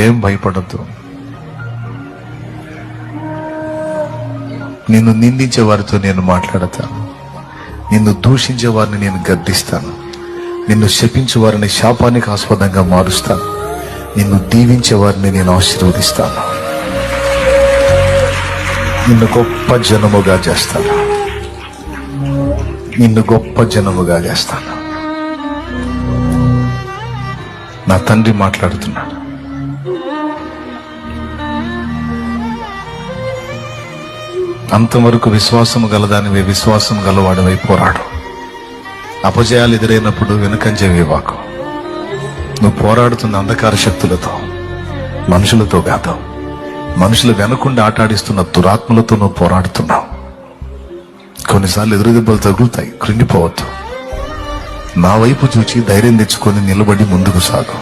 ఏం భయపడద్దు. నిన్ను నిందించే వారితో నేను మాట్లాడతాను, నిన్ను దూషించే వారిని నేను గద్దిస్తాను, నిన్ను శపించే వారిని శాపానికి ఆస్పదంగా మారుస్తాను, నిన్ను దీవించే వారిని నేను ఆశీర్వదిస్తాను, నిన్ను గొప్ప జనముగా చేస్తాను, నిన్ను గొప్ప జనముగా చేస్తాను. నా తండ్రి మాట్లాడుతున్నాడు. అంతవరకు విశ్వాసము గలదానివే, విశ్వాసం గలవాడివై పోరాడు. అపజయాలు ఎదురైనప్పుడు వెనుకంజ వేవాకు. నువ్వు పోరాడుతున్న అంధకార శక్తులతో, మనుషులతో కాదు, మనుషులు వెనకుండా ఆటాడిస్తున్న దురాత్మలతో నువ్వు పోరాడుతున్నావు. కొన్నిసార్లు ఎదురు దెబ్బలు తగులుతాయి, కృంగిపోవద్దు. నా వైపు చూచి ధైర్యం తెచ్చుకొని నిలబడి ముందుకు సాగు.